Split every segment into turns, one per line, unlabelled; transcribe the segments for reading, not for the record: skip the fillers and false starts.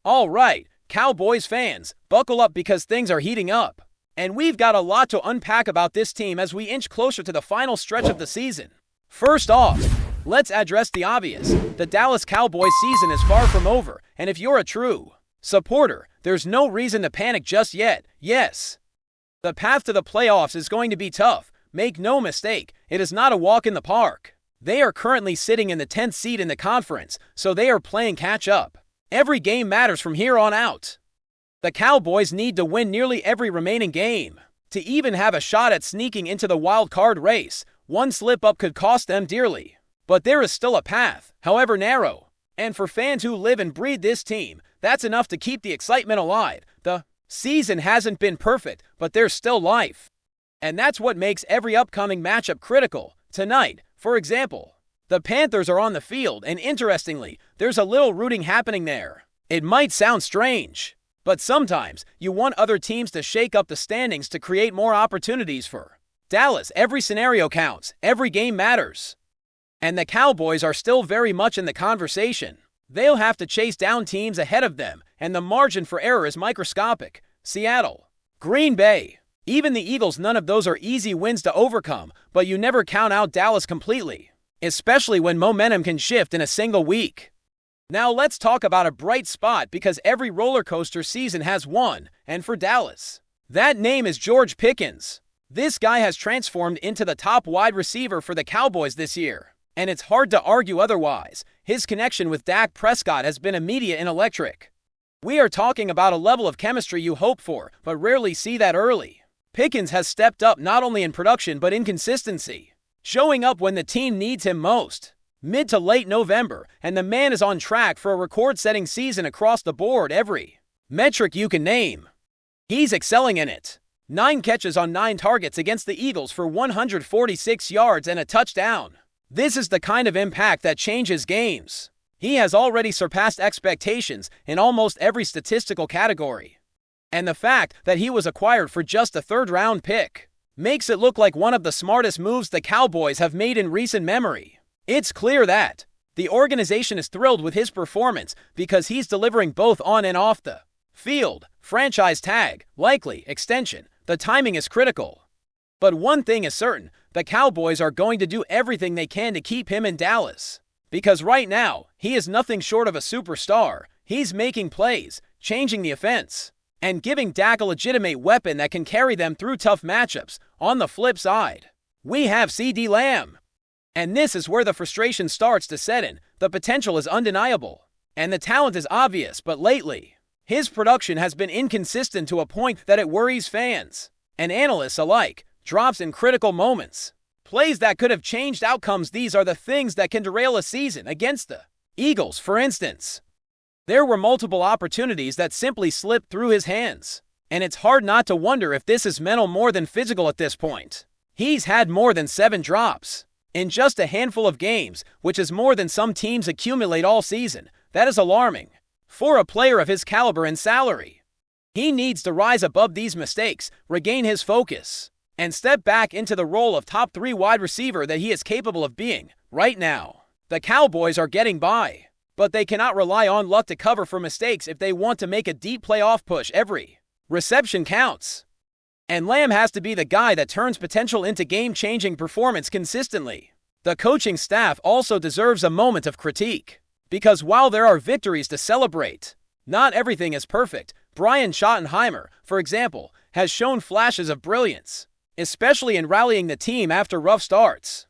All right, Cowboys fans, buckle up because things are heating up. And we've got a lot to unpack about this team as we inch closer to the final stretch of the season. First off, let's address the obvious. The Dallas Cowboys season is far from over, and if you're a true supporter, there's no reason to panic just yet. Yes, the path to the playoffs is going to be tough. Make no mistake, it is not a walk in the park. They are currently sitting in the 10th seed in the conference, so they are playing catch-up. Every game matters from here on out. The Cowboys need to win nearly every remaining game to even have a shot at sneaking into the wild card race. One slip-up could cost them dearly. But there is still a path, however narrow. And for fans who live and breathe this team, that's enough to keep the excitement alive. The season hasn't been perfect, but there's still life. And that's what makes every upcoming matchup critical. Tonight, for example, the Panthers are on the field, and interestingly, there's a little rooting happening there. It might sound strange, but sometimes you want other teams to shake up the standings to create more opportunities for Dallas. Every scenario counts, every game matters. And the Cowboys are still very much in the conversation. They'll have to chase down teams ahead of them, and the margin for error is microscopic. Seattle, Green Bay, even the Eagles, none of those are easy wins to overcome, but you never count out Dallas completely, especially when momentum can shift in a single week. Now let's talk about a bright spot because every roller coaster season has one, and for Dallas, that name is George Pickens. This guy has transformed into the top wide receiver for the Cowboys this year, and it's hard to argue otherwise. His connection with Dak Prescott has been immediate and electric. We are talking about a level of chemistry you hope for, but rarely see that early. Pickens has stepped up not only in production but in consistency, showing up when the team needs him most. Mid to late November, and the man is on track for a record-setting season across the board. Every metric you can name, he's excelling in it. 9 catches on 9 targets against the Eagles for 146 yards and a touchdown. This is the kind of impact that changes games. He has already surpassed expectations in almost every statistical category. And the fact that he was acquired for just a third-round pick makes it look like one of the smartest moves the Cowboys have made in recent memory. It's clear that the organization is thrilled with his performance because he's delivering both on and off the field. Franchise tag, likely extension. The timing is critical. But one thing is certain, the Cowboys are going to do everything they can to keep him in Dallas. Because right now, he is nothing short of a superstar. He's making plays, changing the offense, and giving Dak a legitimate weapon that can carry them through tough matchups. On the flip side, we have CeeDee Lamb. And this is where the frustration starts to set in. The potential is undeniable, and the talent is obvious, but lately, his production has been inconsistent to a point that it worries fans and analysts alike. Drops in critical moments, plays that could have changed outcomes. These are the things that can derail a season. Against the Eagles, for instance, there were multiple opportunities that simply slipped through his hands, and it's hard not to wonder if this is mental more than physical at this point. He's had more than 7 drops in just a handful of games, which is more than some teams accumulate all season. That is alarming for a player of his caliber and salary. He needs to rise above these mistakes, regain his focus, and step back into the role of top 3 wide receiver that he is capable of being. Right now, the Cowboys are getting by, but they cannot rely on luck to cover for mistakes if they want to make a deep playoff push. Every reception counts, and Lamb has to be the guy that turns potential into game-changing performance consistently. The coaching staff also deserves a moment of critique, because while there are victories to celebrate, not everything is perfect. Brian Schottenheimer, for example, has shown flashes of brilliance, especially in rallying the team after rough starts.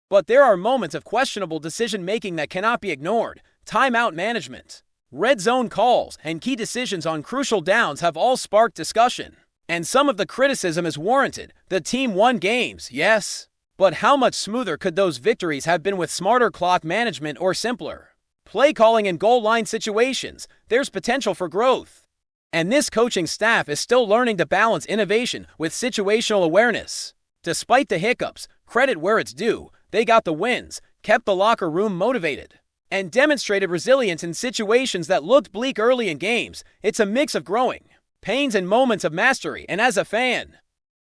But there are moments of questionable decision-making that cannot be ignored. Timeout management, red zone calls, and key decisions on crucial downs have all sparked discussion. And some of the criticism is warranted. The team won games, yes, but how much smoother could those victories have been with smarter clock management or simpler play calling in goal line situations? There's potential for growth. And this coaching staff is still learning to balance innovation with situational awareness. Despite the hiccups, credit where it's due, they got the wins, kept the locker room motivated, and demonstrated resilience in situations that looked bleak early in games. It's a mix of growing pains and moments of mastery, and as a fan,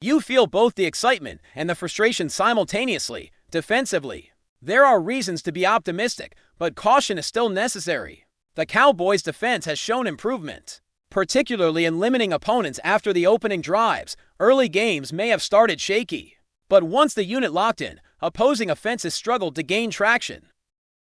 you feel both the excitement and the frustration simultaneously. Defensively, there are reasons to be optimistic, but caution is still necessary. the Cowboys' defense has shown improvement, particularly in limiting opponents after the opening drives. Early games may have started shaky, but once the unit locked in, opposing offenses struggled to gain traction.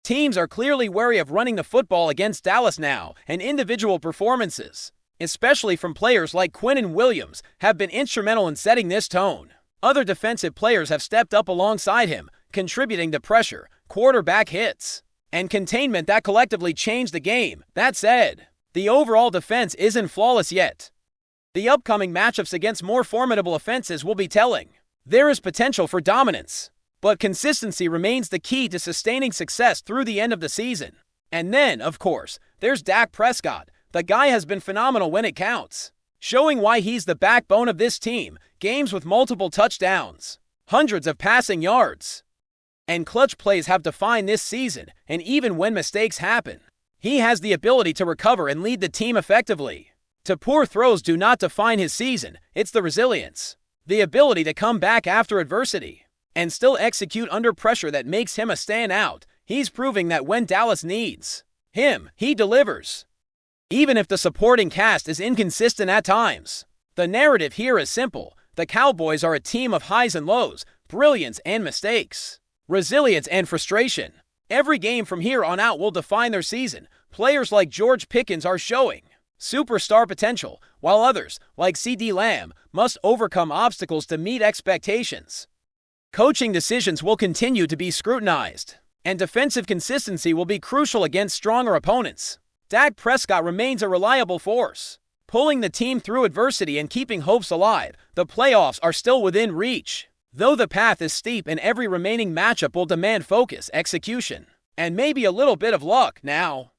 Teams are clearly wary of running the football against Dallas now, and individual performances, especially from players like Quinnen Williams, have been instrumental in setting this tone. Other defensive players have stepped up alongside him, contributing to pressure, quarterback hits, and containment that collectively changed the game. That said, the overall defense isn't flawless yet. The upcoming matchups against more formidable offenses will be telling. There is potential for dominance, but consistency remains the key to sustaining success through the end of the season. And then, of course, there's Dak Prescott. The guy has been phenomenal when it counts, showing why he's the backbone of this team. Games with multiple touchdowns, hundreds of passing yards, and clutch plays have defined this season, and even when mistakes happen, he has the ability to recover and lead the team effectively. The poor throws do not define his season, it's the resilience, the ability to come back after adversity, and still execute under pressure that makes him a standout. He's proving that when Dallas needs him, he delivers. Even if the supporting cast is inconsistent at times, the narrative here is simple. The Cowboys are a team of highs and lows, brilliance and mistakes, resilience and frustration. Every game from here on out will define their season. Players like George Pickens are showing superstar potential, while others, like CeeDee Lamb, must overcome obstacles to meet expectations. Coaching decisions will continue to be scrutinized, and defensive consistency will be crucial against stronger opponents. Dak Prescott remains a reliable force, pulling the team through adversity and keeping hopes alive. The playoffs are still within reach, though the path is steep and every remaining matchup will demand focus, execution, and maybe a little bit of luck. Now,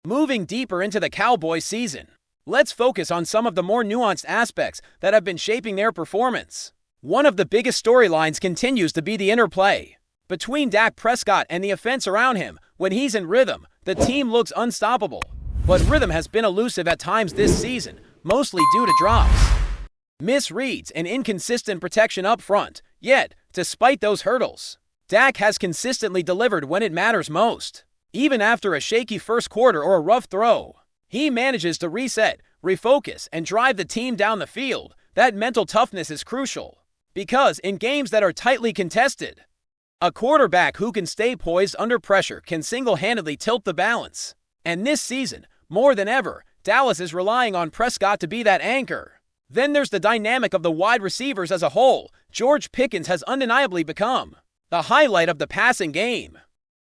moving deeper into the Cowboys season, let's focus on some of the more nuanced aspects that have been shaping their performance. One of the biggest storylines continues to be the interplay between Dak Prescott and the offense around him. When he's in rhythm, the team looks unstoppable. But rhythm has been elusive at times this season, mostly due to drops, misreads, and inconsistent protection up front. Yet, despite those hurdles, Dak has consistently delivered when it matters most. Even after a shaky first quarter or a rough throw, he manages to reset, refocus, and drive the team down the field. That mental toughness is crucial, because in games that are tightly contested, a quarterback who can stay poised under pressure can single-handedly tilt the balance. And this season, more than ever, Dallas is relying on Prescott to be that anchor. Then there's the dynamic of the wide receivers as a whole. George Pickens has undeniably become the highlight of the passing game.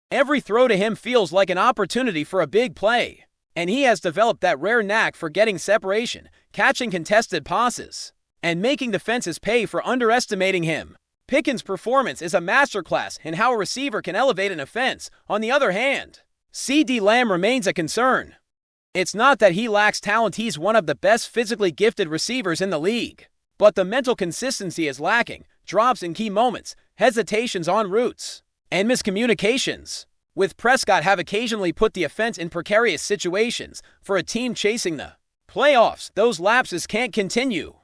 Every throw to him feels like an opportunity for a big play, and he has developed that rare knack for getting separation, catching contested passes, and making defenses pay for underestimating him. Pickens' performance is a masterclass in how a receiver can elevate an offense. On the other hand, CeeDee Lamb remains a concern. It's not that he lacks talent, he's one of the best physically gifted receivers in the league. But the mental consistency is lacking. Drops in key moments, hesitations on routes, and miscommunications with Prescott have occasionally put the offense in precarious situations. For a team chasing the playoffs, those lapses can't continue.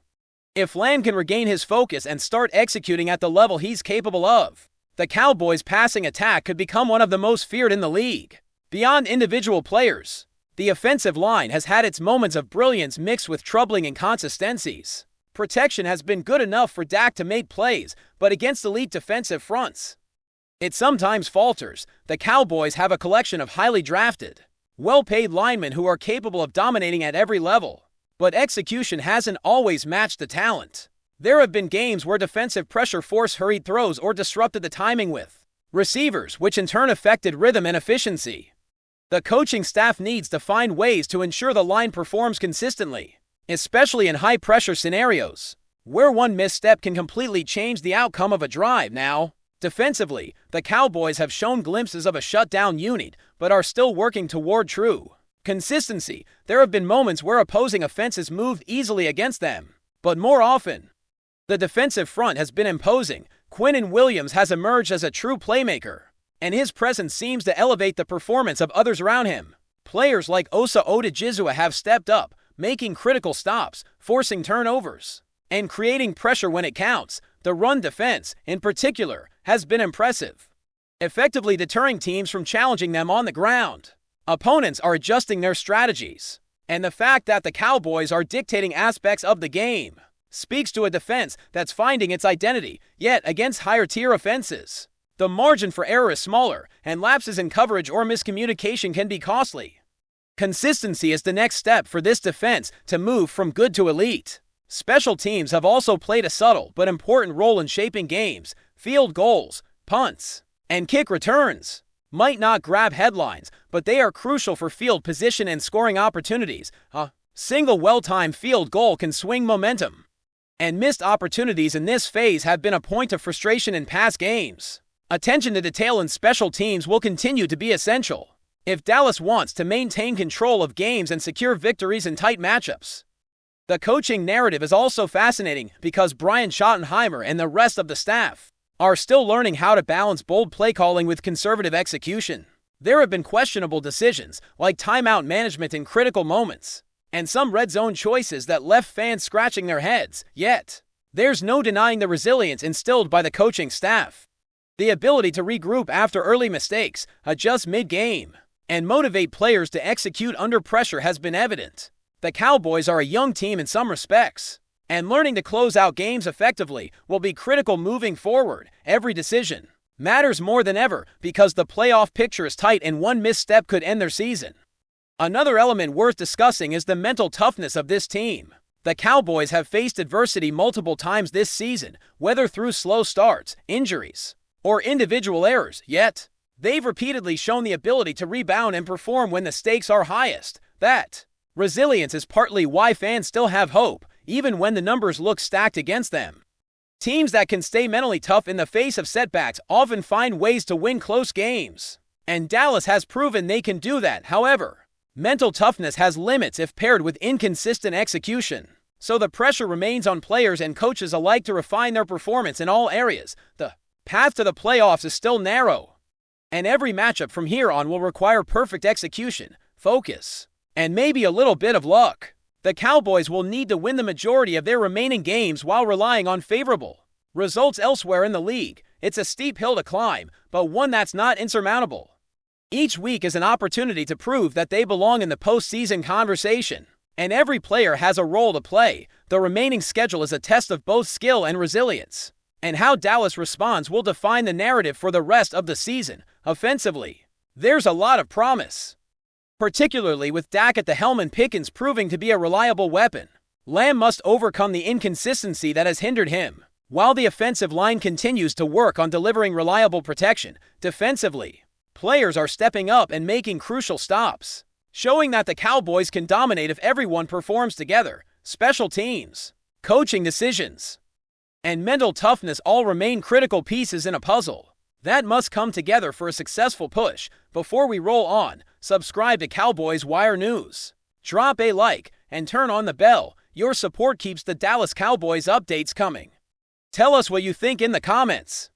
If Lamb can regain his focus and start executing at the level he's capable of, the Cowboys' passing attack could become one of the most feared in the league. Beyond individual players, the offensive line has had its moments of brilliance mixed with troubling inconsistencies. Protection has been good enough for Dak to make plays, but against elite defensive fronts, it sometimes falters. The Cowboys have a collection of highly drafted, well-paid linemen who are capable of dominating at every level, but execution hasn't always matched the talent. There have been games where defensive pressure forced hurried throws or disrupted the timing with receivers, which in turn affected rhythm and efficiency. The coaching staff needs to find ways to ensure the line performs consistently, especially in high-pressure scenarios, where one misstep can completely change the outcome of a drive. Now, defensively, the Cowboys have shown glimpses of a shutdown unit, but are still working toward true consistency. There have been moments where opposing offenses moved easily against them, but more often, the defensive front has been imposing. Quinnen Williams has emerged as a true playmaker, and his presence seems to elevate the performance of others around him. Players like Osa Odigizua have stepped up, making critical stops, forcing turnovers, and creating pressure when it counts. The run defense, in particular, has been impressive, effectively deterring teams from challenging them on the ground. Opponents are adjusting their strategies, and the fact that the Cowboys are dictating aspects of the game speaks to a defense that's finding its identity, yet against higher-tier offenses. The margin for error is smaller, and lapses in coverage or miscommunication can be costly. Consistency is the next step for this defense to move from good to elite. Special teams have also played a subtle but important role in shaping games. Field goals, punts, and kick returns might not grab headlines, but they are crucial for field position and scoring opportunities. A single well-timed field goal can swing momentum, and missed opportunities in this phase have been a point of frustration in past games. Attention to detail in special teams will continue to be essential if Dallas wants to maintain control of games and secure victories in tight matchups. The coaching narrative is also fascinating because Brian Schottenheimer and the rest of the staff are still learning how to balance bold play calling with conservative execution. There have been questionable decisions, like timeout management in critical moments, and some red zone choices that left fans scratching their heads. Yet, there's no denying the resilience instilled by the coaching staff. The ability to regroup after early mistakes, adjust mid-game, and motivate players to execute under pressure has been evident. The Cowboys are a young team in some respects, and learning to close out games effectively will be critical moving forward. Every decision matters more than ever because the playoff picture is tight and one misstep could end their season. Another element worth discussing is the mental toughness of this team. The Cowboys have faced adversity multiple times this season, whether through slow starts, injuries, or individual errors, yet they've repeatedly shown the ability to rebound and perform when the stakes are highest. That resilience is partly why fans still have hope, even when the numbers look stacked against them. Teams that can stay mentally tough in the face of setbacks often find ways to win close games, and Dallas has proven they can do that. However, mental toughness has limits if paired with inconsistent execution, so the pressure remains on players and coaches alike to refine their performance in all areas. The path to the playoffs is still narrow, and every matchup from here on will require perfect execution, focus, and maybe a little bit of luck. The Cowboys will need to win the majority of their remaining games while relying on favorable results elsewhere in the league. It's a steep hill to climb, but one that's not insurmountable. Each week is an opportunity to prove that they belong in the postseason conversation, and every player has a role to play. The remaining schedule is a test of both skill and resilience, and how Dallas responds will define the narrative for the rest of the season. Offensively, there's a lot of promise, particularly with Dak at the helm and Pickens proving to be a reliable weapon. Lamb must overcome the inconsistency that has hindered him, while the offensive line continues to work on delivering reliable protection. Defensively, players are stepping up and making crucial stops, showing that the Cowboys can dominate if everyone performs together. Special teams, coaching decisions, and mental toughness all remain critical pieces in a puzzle that must come together for a successful push. Before we roll on, subscribe to Cowboys Wire News, drop a like, and turn on the bell. Your support keeps the Dallas Cowboys updates coming. Tell us what you think in the comments.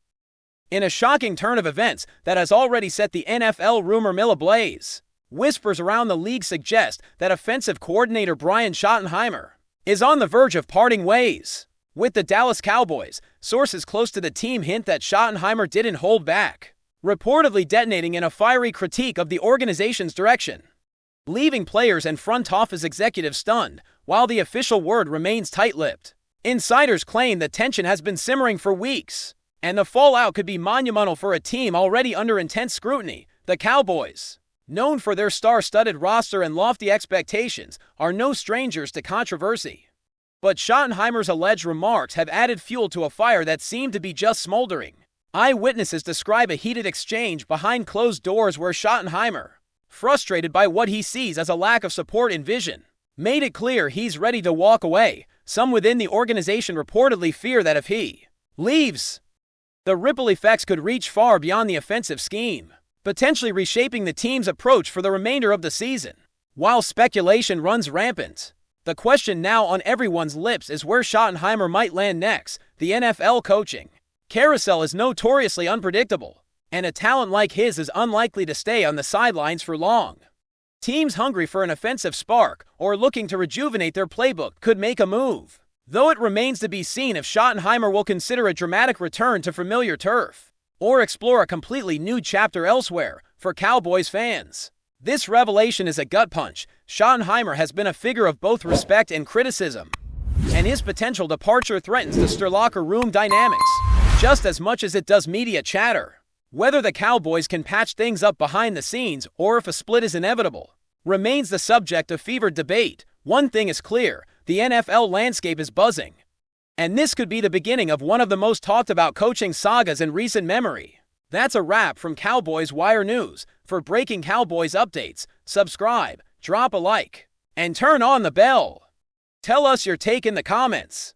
In a shocking turn of events that has already set the NFL rumor mill ablaze, whispers around the league suggest that offensive coordinator Brian Schottenheimer is on the verge of parting ways with the Dallas Cowboys. Sources close to the team hint that Schottenheimer didn't hold back, reportedly detonating in a fiery critique of the organization's direction, leaving players and front office executives stunned. While the official word remains tight-lipped, insiders claim that tension has been simmering for weeks, and the fallout could be monumental for a team already under intense scrutiny. The Cowboys, known for their star-studded roster and lofty expectations, are no strangers to controversy. But Schottenheimer's alleged remarks have added fuel to a fire that seemed to be just smoldering. Eyewitnesses describe a heated exchange behind closed doors where Schottenheimer, frustrated by what he sees as a lack of support and vision, made it clear he's ready to walk away. Some within the organization reportedly fear that if he leaves, the ripple effects could reach far beyond the offensive scheme, potentially reshaping the team's approach for the remainder of the season. While speculation runs rampant, the question now on everyone's lips is where Schottenheimer might land next. The NFL coaching carousel is notoriously unpredictable, and a talent like his is unlikely to stay on the sidelines for long. Teams hungry for an offensive spark or looking to rejuvenate their playbook could make a move, though it remains to be seen if Schottenheimer will consider a dramatic return to familiar turf or explore a completely new chapter elsewhere. For Cowboys fans, This revelation is a gut punch. Schottenheimer has been a figure of both respect and criticism, and his potential departure threatens the stir locker room dynamics just as much as it does media chatter. Whether the Cowboys can patch things up behind the scenes or if a split is inevitable remains the subject of fevered debate. One thing is clear, the NFL landscape is buzzing, and this could be the beginning of one of the most talked about coaching sagas in recent memory. That's a wrap from Cowboys Wire News. For breaking Cowboys updates, subscribe, drop a like, and turn on the bell. Tell us your take in the comments.